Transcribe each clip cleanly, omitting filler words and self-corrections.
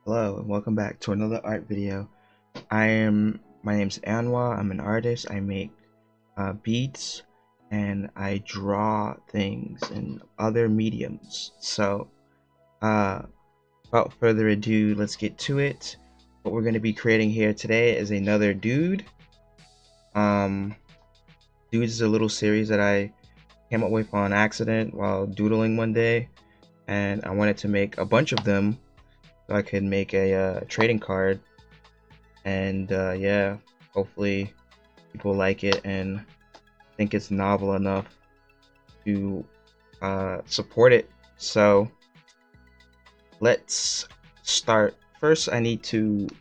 Hello and welcome back to another art video. My name's Anwa. I'm an artist. I make beats and I draw things in other mediums. So without further ado, let's get to it. What we're going to be creating here today is another dude. Dudes is a little series that I came up with on accident while doodling one day, and I wanted to make a bunch of them so I could make a trading card. And yeah, hopefully people like it and think it's novel enough to support it. So let's start. First, I need to see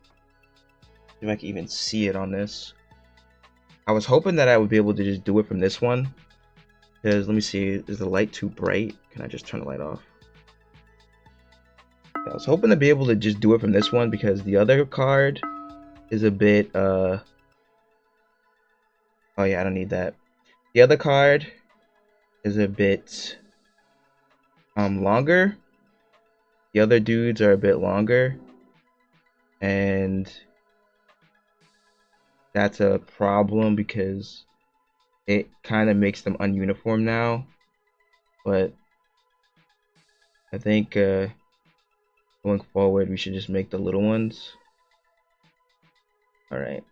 if I can even see it on this. I was hoping that I would be able to just do it from this one, because let me see, is the light too bright? Can I just turn the light off? I was hoping to be able to just do it from this one because the other card is a bit oh yeah, I don't need that. The other card is a bit longer. The other dudes are a bit longer, and that's a problem because it kind of makes them ununiform now. But I think going forward we should just make the little ones. All right,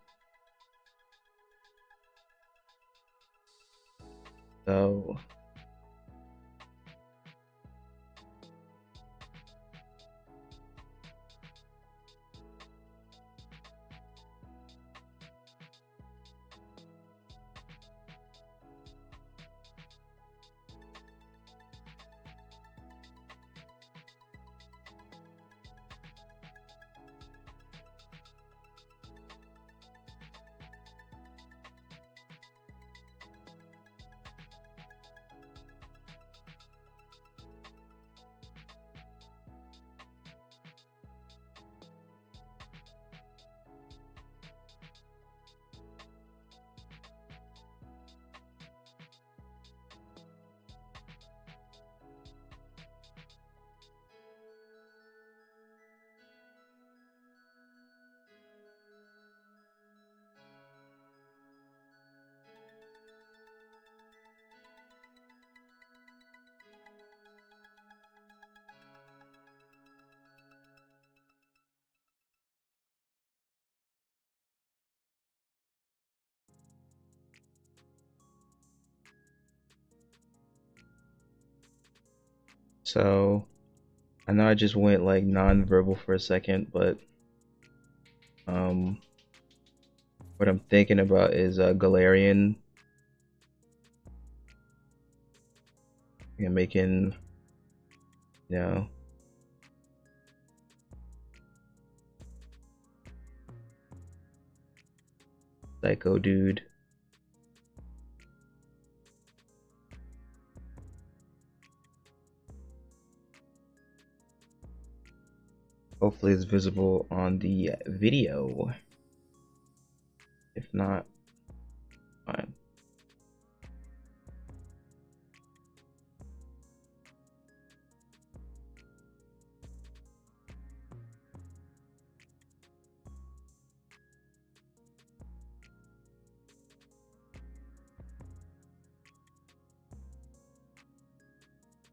so I know I just went like non-verbal for a second, but what I'm thinking about is Galarian. Making, you know, Psycho dude. Hopefully it's visible on the video. If not, fine.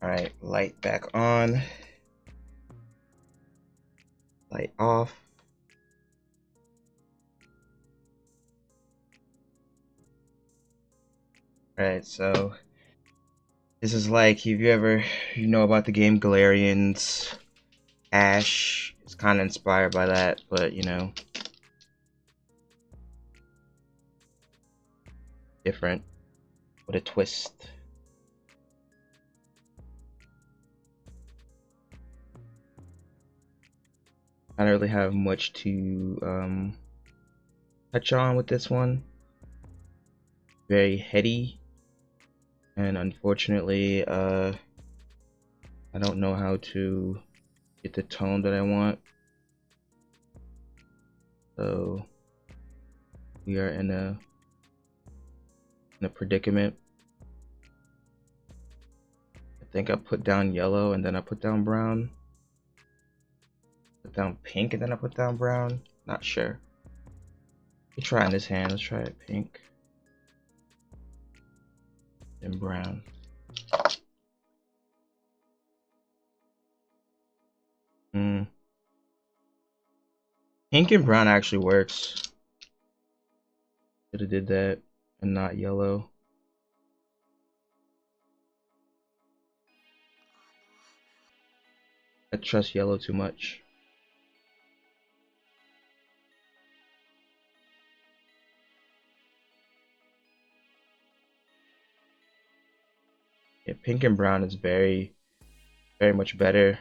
Alright, light back on. Light off. Alright, so this is like, if you know about the game Galarian's Ash, it's kind of inspired by that, but you know, different with a twist. I don't really have much to touch on with this one. Very heady, and unfortunately I don't know how to get the tone that I want, so we are in a predicament. I think I put down yellow and then I put down brown, put down pink and then I put down brown. Not sure. Let's try in this hand. Let's try it pink. Then brown. Pink and brown actually works. Should have did that and not yellow. I trust yellow too much. Yeah, pink and brown is very much better.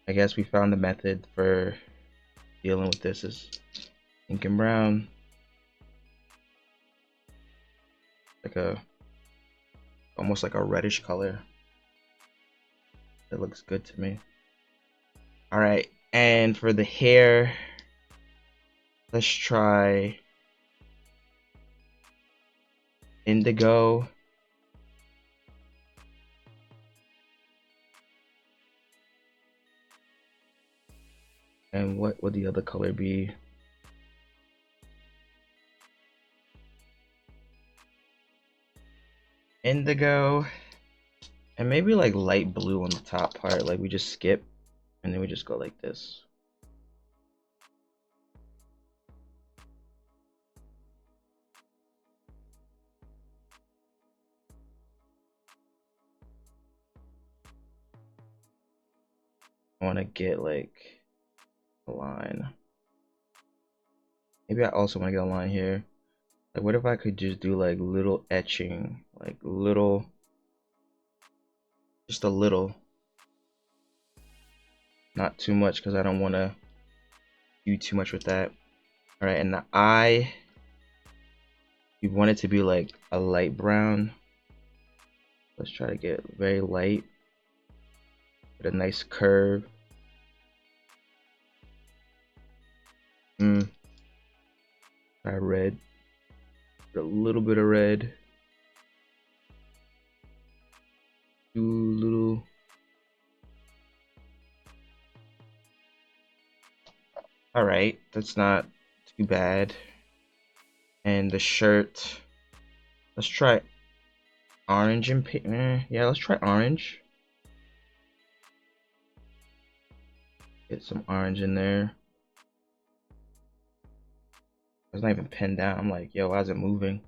I guess we found the method for dealing with this is pink and brown. Like almost like a reddish color. It looks good to me. All right, and for the hair, let's try indigo. And what would the other color be? Indigo. And maybe like light blue on the top part. Like we just skip and then we just go like this. I want to get like a line. Maybe I also want to get a line here. Like what if I could just do like little etching, like little, just a little, not too much because I don't want to do too much with that. All right, and the eye, you want it to be like a light brown. Let's try to get very light with a nice curve. Try red. A little bit of red. Do little. All right, that's not too bad. And the shirt, let's try orange and pink. Yeah, let's try orange. Get some orange in there. It's not even pinned down. I'm like, yo, why is it moving?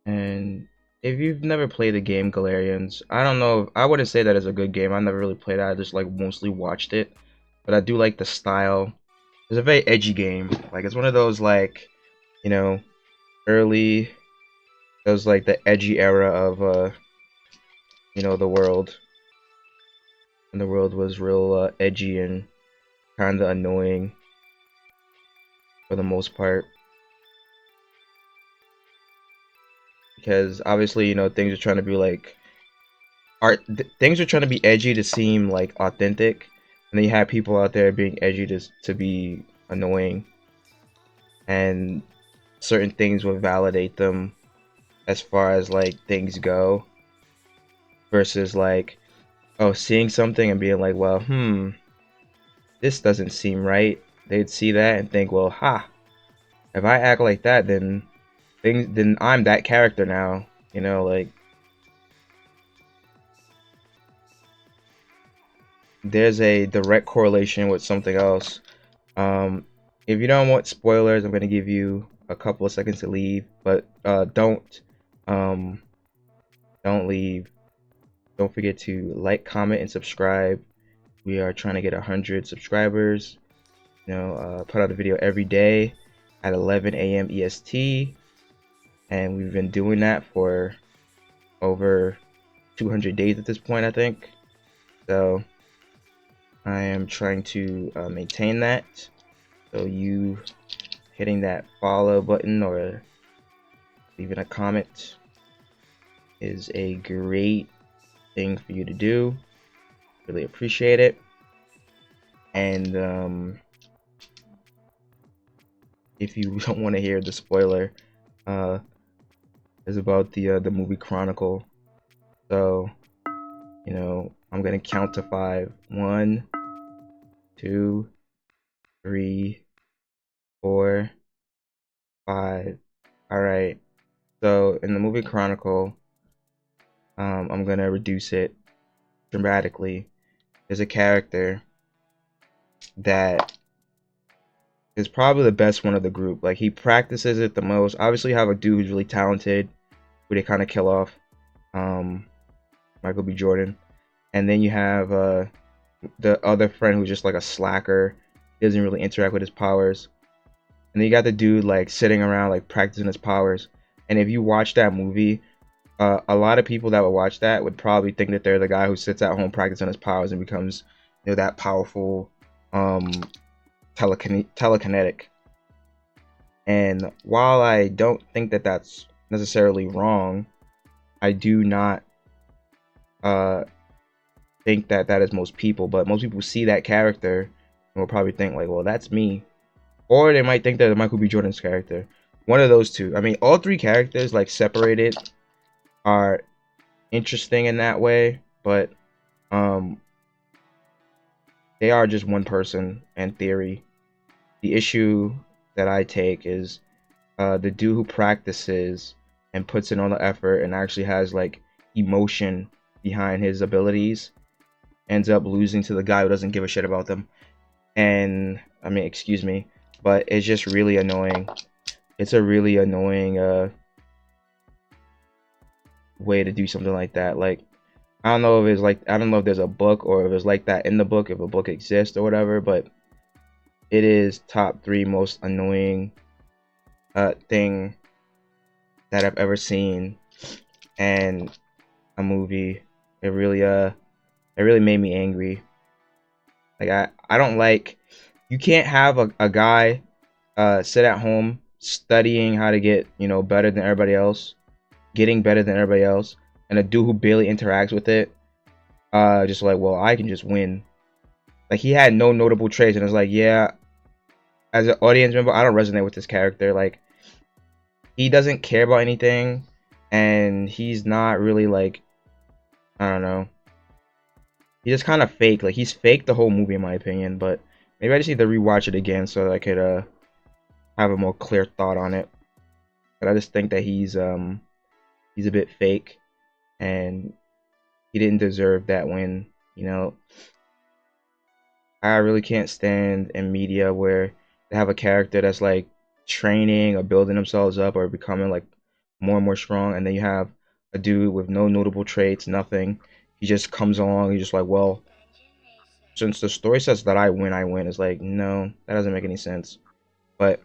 And if you've never played the game Galarians, I don't know. I wouldn't say that is a good game. I never really played it. I just like mostly watched it. But I do like the style. It's a very edgy game. Like it's one of those like, you know, early. It was like the edgy era of you know, the world. And the world was real edgy and kind of annoying for the most part. Because obviously, you know, things are trying to be like things are trying to be edgy to seem like authentic, and then you have people out there being edgy to be annoying, and certain things would validate them as far as like things go, versus like, oh, seeing something and being like, well, this doesn't seem right. They'd see that and think, well, if I act like that, then I'm that character now, you know, like there's a direct correlation with something else. If you don't want spoilers, I'm gonna give you a couple of seconds to leave, but don't leave. Don't forget to like, comment, and subscribe. We are trying to get 100 subscribers. You know, put out a video every day at 11 a.m. EST, and we've been doing that for over 200 days at this point, I think. So I am trying to maintain that. So you hitting that follow button or leaving a comment is a great thing for you to do. Really appreciate it. And if you don't want to hear the spoiler, is about the movie Chronicle. So, you know, I'm gonna count to 5. 1, 2, 3, 4, 5. All right. So in the movie Chronicle, I'm gonna reduce it dramatically. There's a character that is probably the best one of the group. Like, he practices it the most. Obviously, you have a dude who's really talented, who they kind of kill off, Michael B. Jordan, and then you have the other friend who's just like a slacker. He doesn't really interact with his powers. And then you got the dude like sitting around like practicing his powers. And if you watch that movie, a lot of people that would watch that would probably think that they're the guy who sits at home practicing his powers and becomes, that powerful, telekinetic. And while I don't think that that's necessarily wrong, I do not think that that is most people. But most people see that character and will probably think like, well, that's me. Or they might think that it's Michael B. Jordan's character. One of those two. I mean, all three characters, like, separated, are interesting in that way, but they are just one person in theory. The issue that I take is the dude who practices and puts in all the effort and actually has like emotion behind his abilities ends up losing to the guy who doesn't give a shit about them. And I mean, excuse me, but it's just really annoying. It's a really annoying way to do something like that. Like, I don't know if there's a book or if it's like that in the book, if a book exists or whatever, but it is top 3 most annoying thing that I've ever seen in a movie. It really made me angry. Like, I don't like, you can't have a guy sit at home studying how to get, better than everybody else, getting better than everybody else, and a dude who barely interacts with it, just like, well, I can just win. Like, he had no notable traits, and it's like, yeah, as an audience member, I don't resonate with this character. Like, he doesn't care about anything, and he's not really like, I don't know. He's just kind of fake. Like, he's fake the whole movie, in my opinion. But maybe I just need to rewatch it again so that I could have a more clear thought on it. But I just think that he's a bit fake, and he didn't deserve that win. I really can't stand in media where they have a character that's like training or building themselves up or becoming like more and more strong, and then you have a dude with no notable traits, nothing. He just comes along, he's just like, well, since the story says that I win. It's like, no, that doesn't make any sense. But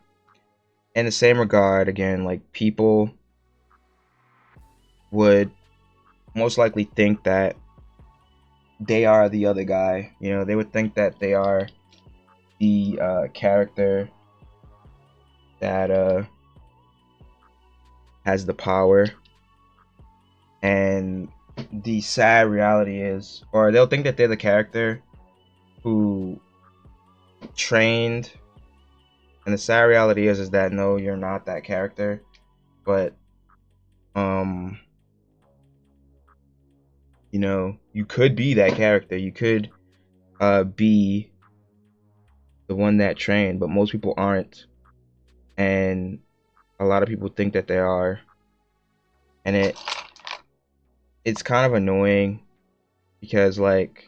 in the same regard, again, like, people would most likely think that they are the other guy. They would think that they are the character that has the power. And the sad reality is, or they'll think that they're the character who trained, and the sad reality is that no, you're not that character. But you could be that character. You could be the one that trained, but most people aren't, and a lot of people think that they are, and it's kind of annoying because, like,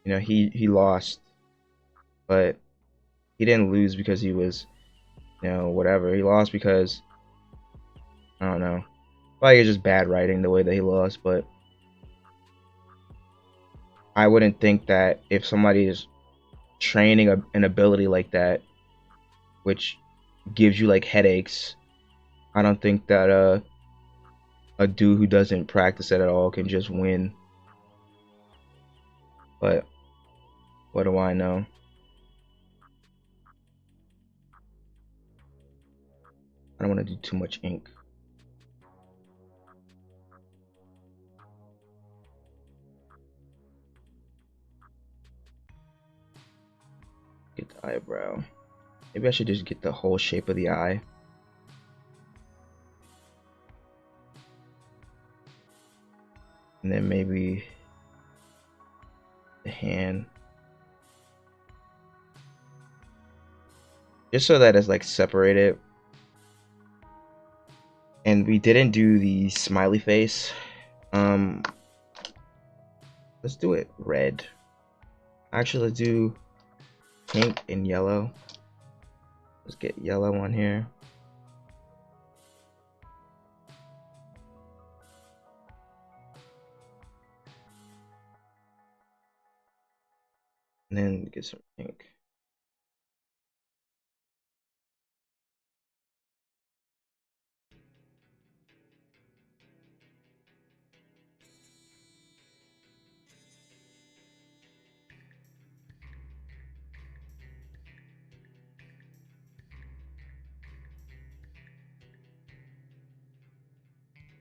he lost, but he didn't lose because he was, whatever. He lost because, I don't know, like, it's just bad writing the way that he lost. But I wouldn't think that if somebody is training an ability like that, which gives you like headaches, I don't think that a dude who doesn't practice it at all can just win. But what do I know? I don't want to do too much ink. Get the eyebrow. Maybe I should just get the whole shape of the eye. And then maybe the hand. Just so that it's like separated. And we didn't do the smiley face. Let's do it red. Actually, let's do pink and yellow. Let's get yellow on here. And then get some pink.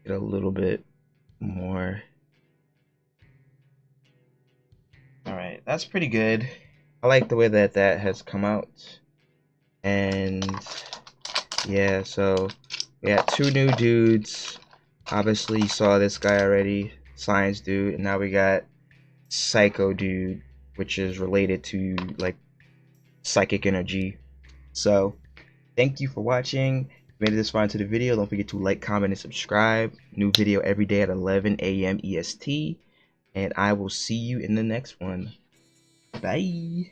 Get a little bit more. Alright, that's pretty good. I like the way that that has come out. And yeah, so we got two new dudes. Obviously, you saw this guy already, Science Dude, and now we got Psycho Dude, which is related to like psychic energy. So, thank you for watching. If you made it this far into the video, don't forget to like, comment, and subscribe. New video every day at 11 a.m. EST, and I will see you in the next one. Bye.